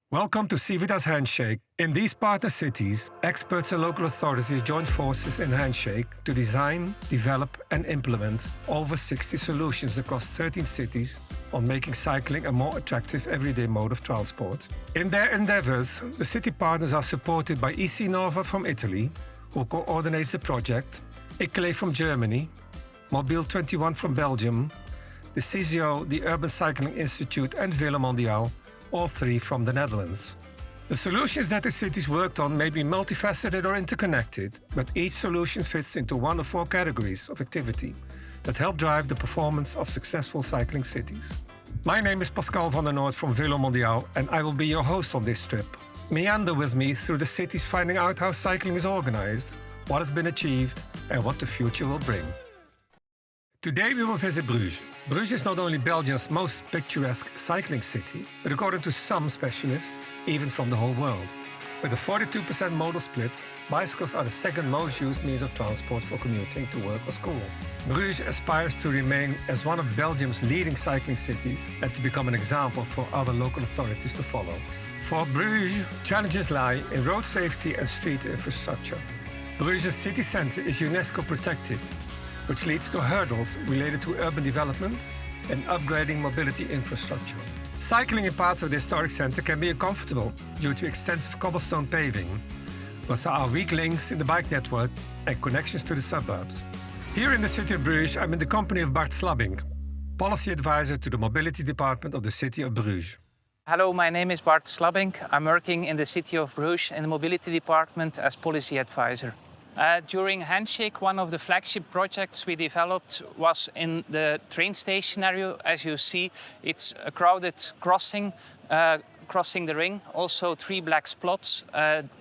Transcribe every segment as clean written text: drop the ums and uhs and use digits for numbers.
Welcome to Civitas Handshake. In these partner cities, experts and local authorities join forces in Handshake to design, develop and implement over 60 solutions across 13 cities on making cycling a more attractive everyday mode of transport. In their endeavors, the city partners are supported by Isinnova from Italy, who coordinates the project, Iclei from Germany, Mobile 21 from Belgium, Decisio, the Urban Cycling Institute and Velo Mondial, all three from the Netherlands. The solutions that the cities worked on may be multifaceted or interconnected, but each solution fits into one of four categories of activity that help drive the performance of successful cycling cities. My name is Pascal van der Noord from Velo Mondial, and I will be your host on this trip. Meander with me through the cities, finding out how cycling is organized, what has been achieved, and what the future will bring. Today we will visit Bruges. Bruges is not only Belgium's most picturesque cycling city, but according to some specialists, even from the whole world. With a 42% modal split, bicycles are the second most used means of transport for commuting to work or school. Bruges aspires to remain as one of Belgium's leading cycling cities and to become an example for other local authorities to follow. For Bruges, challenges lie in road safety and street infrastructure. Bruges' city centre is UNESCO protected, which leads to hurdles related to urban development and upgrading mobility infrastructure. Cycling in parts of the historic centre can be uncomfortable due to extensive cobblestone paving, but there are weak links in the bike network and connections to the suburbs. Here in the city of Bruges, I'm in the company of Bart Slabbink, policy advisor to the mobility department of the city of Bruges. Hello, my name is Bart Slabbink. I'm working in the city of Bruges in the mobility department as policy advisor. During Handshake, one of the flagship projects we developed was in the train station area. As you see, it's a crowded crossing, crossing the ring, also 3 black spots,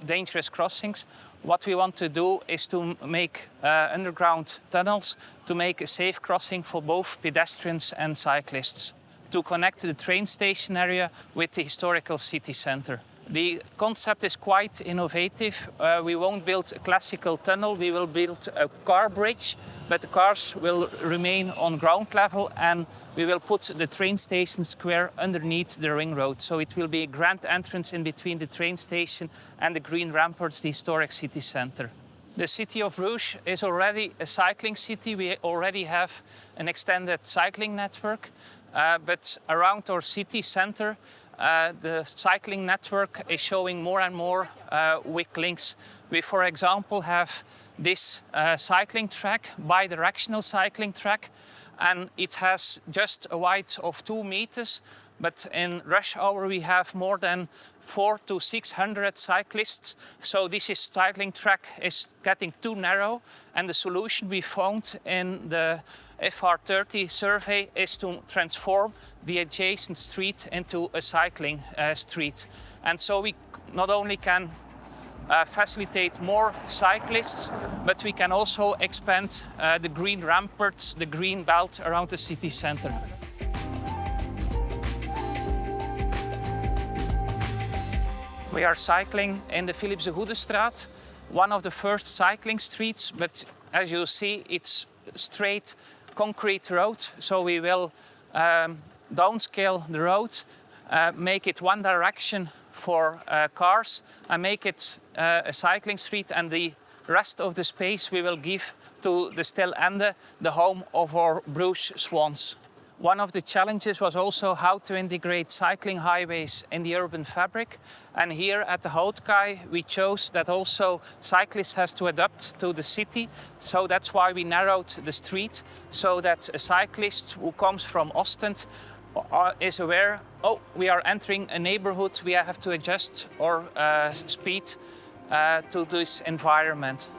dangerous crossings. What we want to do is to make underground tunnels to make a safe crossing for both pedestrians and cyclists, to connect the train station area with the historical city centre. The concept is quite innovative. We won't build a classical tunnel, we will build a car bridge, but the cars will remain on ground level and we will put the train station square underneath the ring road. So it will be a grand entrance in between the train station and the green ramparts, the historic city centre. The city of Bruges is already a cycling city. We already have an extended cycling network, but around our city centre, the cycling network is showing more and more weak links. We, for example, have this cycling track, bi-directional cycling track, and it has just a width of 2 meters. But in rush hour, we have more than 400 to 600 cyclists. So this cycling track is getting too narrow. And the solution we found in the FR30 survey is to transform the adjacent street into a cycling street. And so we not only can facilitate more cyclists, but we can also expand the green ramparts, the green belt around the city centre. We are cycling in the Philips de Goedestraat, one of the first cycling streets, but as you see, it's straight concrete road, so we will downscale the road, make it one direction for cars and make it a cycling street, and the rest of the space we will give to the Stellende, the home of our Bruges Swans. One of the challenges was also how to integrate cycling highways in the urban fabric. And here at the Iclei, we chose that also cyclists has to adapt to the city. So that's why we narrowed the street so that a cyclist who comes from Ostend is aware, oh, we are entering a neighborhood, we have to adjust our speed to this environment.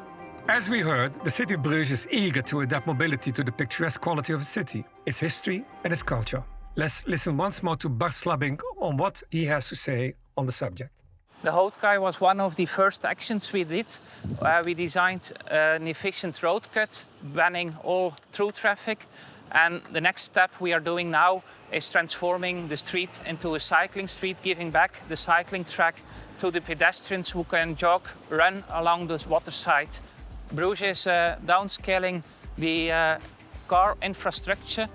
As we heard, the city of Bruges is eager to adapt mobility to the picturesque quality of the city, its history and its culture. Let's listen once more to Bart Slabbink on what he has to say on the subject. The Iclei was one of the first actions we did. We designed an efficient road cut, banning all through traffic. And the next step we are doing now is transforming the street into a cycling street, giving back the cycling track to the pedestrians who can jog, run along the waterside. Bruges is downscaling the car infrastructure,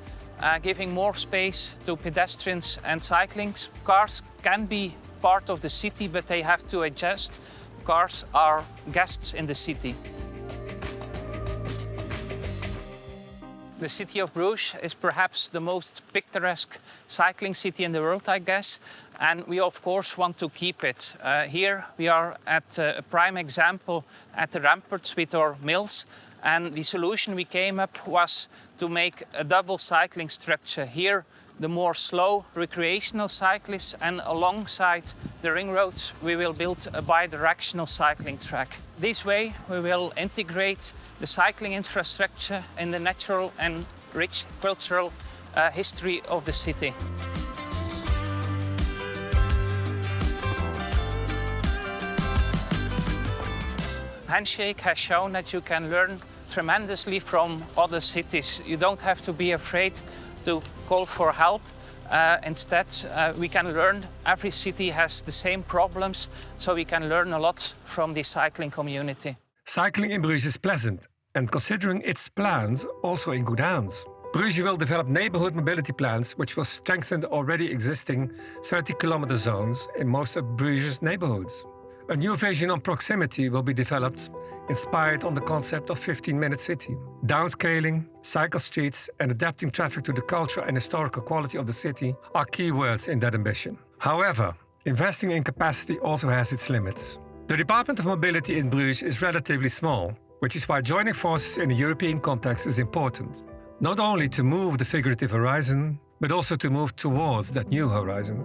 giving more space to pedestrians and cyclists. Cars can be part of the city, but they have to adjust. Cars are guests in the city. The city of Bruges is perhaps the most picturesque cycling city in the world, I guess, and we of course want to keep it. Here we are at a prime example at the ramparts with our mills, and the solution we came up was to make a double cycling structure. Here the more slow recreational cyclists, and alongside the ring roads we will build a bi-directional cycling track. This way we will integrate the cycling infrastructure in the natural and rich cultural history of the city. Handshake has shown that you can learn tremendously from other cities. You don't have to be afraid to call for help. Instead, we can learn. Every city has the same problems, so we can learn a lot from the cycling community. Cycling in Bruges is pleasant, and considering its plans, also in good hands. Bruges will develop neighborhood mobility plans which will strengthen the already existing 30-kilometer zones in most of Bruges' neighborhoods. A new vision on proximity will be developed, inspired on the concept of 15-minute city. Downscaling, cycle streets, and adapting traffic to the cultural and historical quality of the city are key words in that ambition. However, investing in capacity also has its limits. The Department of Mobility in Bruges is relatively small, which is why joining forces in a European context is important. Not only to move the figurative horizon, but also to move towards that new horizon.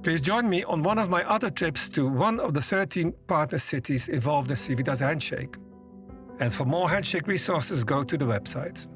Please join me on one of my other trips to one of the 13 partner cities involved in Civitas Handshake. And for more Handshake resources, go to the website.